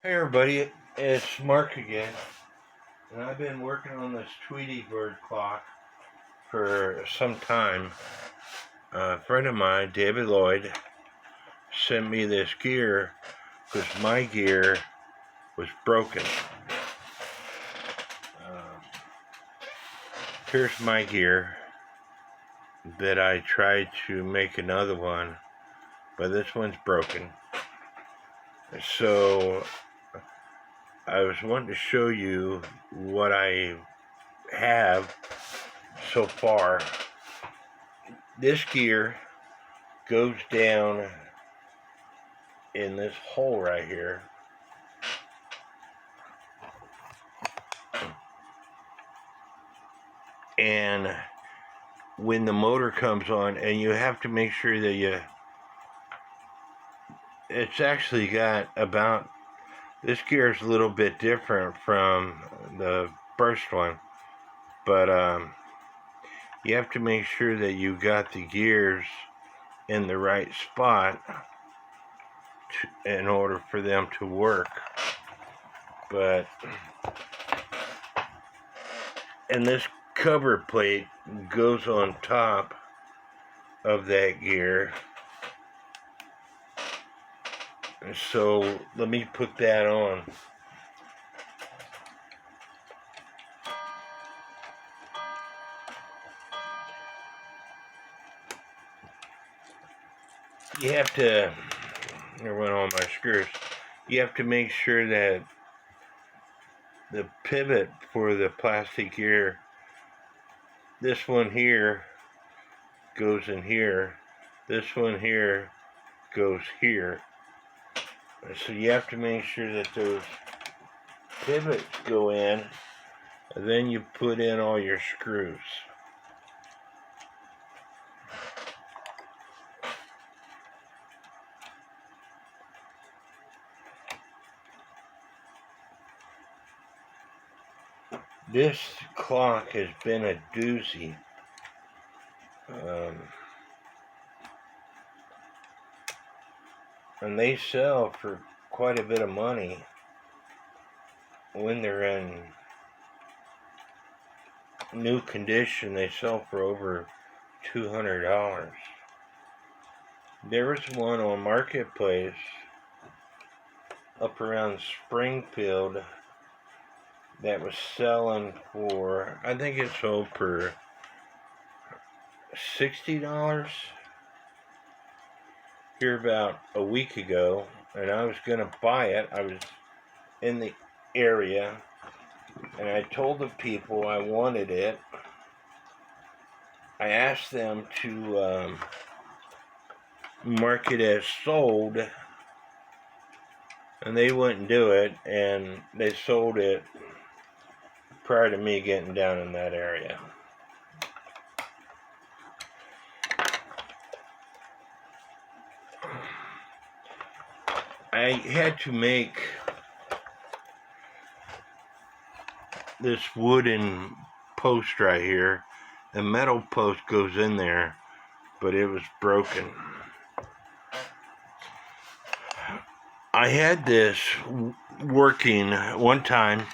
Hey everybody, it's Mark again, and I've been working on this Tweety bird clock for some time. A friend of mine, David Lloyd, sent me this gear because my gear was broken. Here's my gear that I tried to make another one, but this one's broken. So I was wanting to show you what I have so far. This gear goes down in this hole right here. And when the motor comes on, and you have to make sure that it's actually got about, this gear is a little bit different from the first one, but you have to make sure that you got the gears in the right spot in order for them to work. And this cover plate goes on top of that gear. So let me put that on. You have to, I went on my screws. You have to make sure that the pivot for the plastic gear, this one here goes in here, this one here goes here. So you have to make sure that those pivots go in, and then you put in all your screws. This clock has been a doozy. And they sell for quite a bit of money when they're in new condition. They sell for over $200. There was one on Marketplace up around Springfield that was selling for, I think it sold for $60 here about a week ago, and I was gonna buy it. I was in the area, and I told the people I wanted it. I asked them to mark it as sold, and they wouldn't do it, and they sold it prior to me getting down in that area. I had to make this wooden post right here. A metal post goes in there, but it was broken. I had this working one time.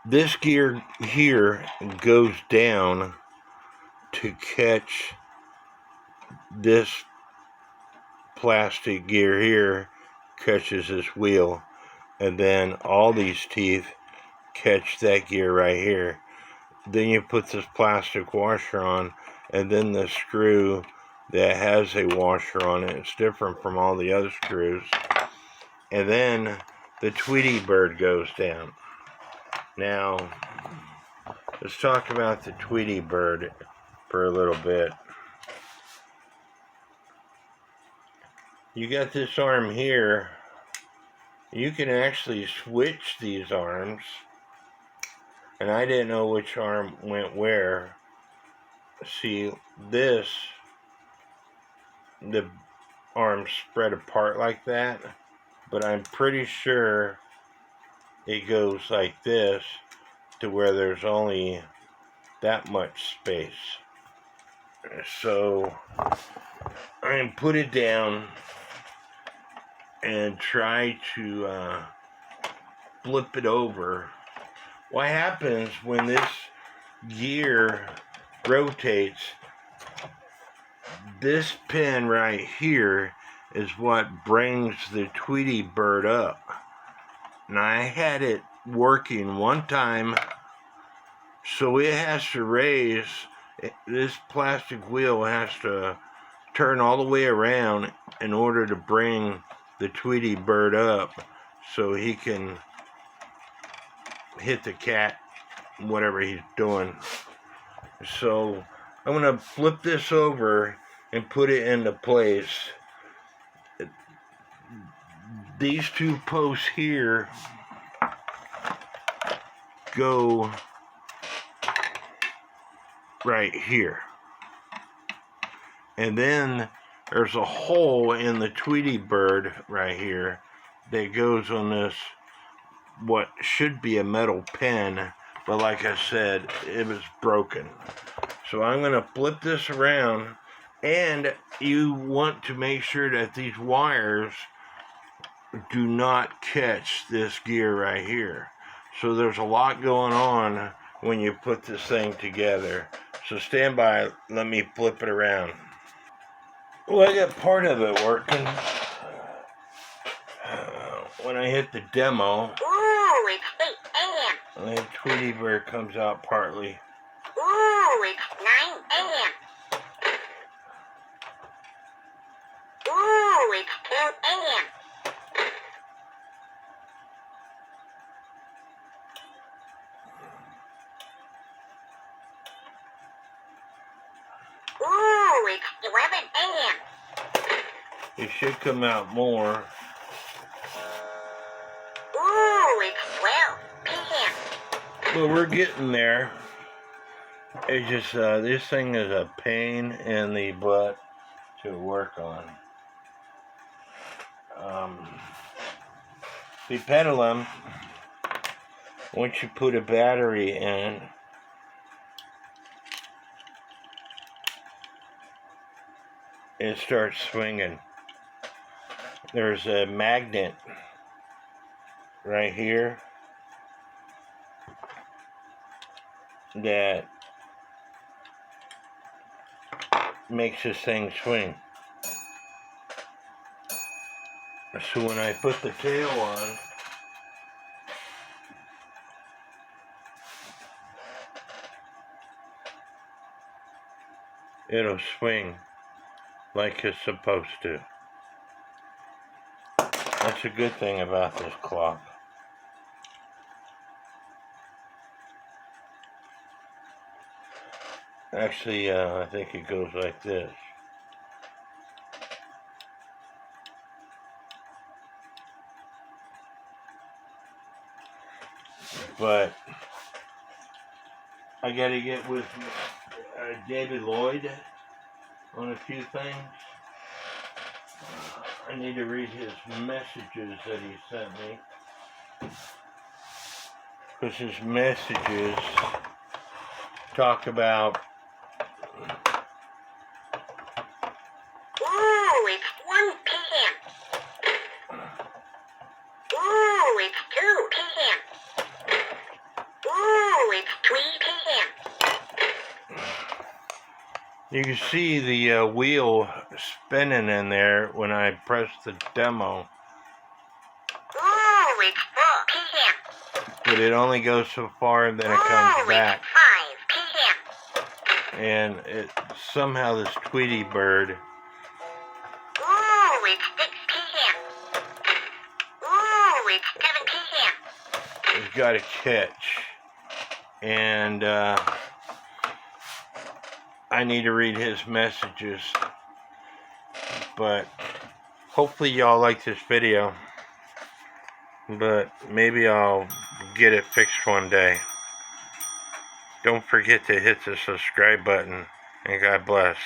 This gear here goes down to catch this plastic gear here, catches this wheel, and then all these teeth catch that gear right here. Then you put this plastic washer on, and then the screw that has a washer on it, it's different from all the other screws, and then the Tweety bird goes down. Now let's talk about the Tweety bird for a little bit. You got this arm here. You can actually switch these arms, and I didn't know which arm went where. See, this, the arms spread apart like that, but I'm pretty sure it goes like this to where there's only that much space. So I put it down, and try to flip it over. What happens when this gear rotates, this pin right here is what brings the Tweety bird up. Now I had it working one time, so it has to raise, this plastic wheel has to turn all the way around in order to bring the Tweety bird up so he can hit the cat, whatever he's doing. So I'm going to flip this over and put it into place. These two posts here go right here. And then there's a hole in the Tweety bird right here that goes on this, what should be a metal pin, but like I said, it was broken. So I'm going to flip this around, and you want to make sure that these wires do not catch this gear right here. So there's a lot going on when you put this thing together. So stand by, let me flip it around. Well, I got part of it working. When I hit the demo, Ooh, it's 8 a.m. the Tweety bird comes out partly. Ooh, it's 9 a.m. Ooh, it's 10 a.m. Ooh, it's 11 a.m. It should come out more. Ooh, it's 12 p.m. But we're getting there. It's just, this thing is a pain in the butt to work on. The pendulum, once you put a battery in, it starts swinging. There's a magnet right here that makes this thing swing. So when I put the tail on, it'll swing like it's supposed to. That's a good thing about this clock. Actually, I think it goes like this. But I gotta get with Lloyd on a few things. I need to read his messages that he sent me. Because his messages talk about, Ooh, it's 1 p.m. Ooh, it's 2 p.m. Ooh, it's 3 p.m. you can see the wheel spinning in there when I press the demo. Ooh, it's 4 p.m. But it only goes so far and then it comes back. It's 5 p.m. And it somehow this Tweety bird Ooh, it's 6 p.m. Ooh, it's 7 p.m. has got a catch. And I need to read his messages. But hopefully y'all like this video. But maybe I'll get it fixed one day. Don't forget to hit the subscribe button. And God bless.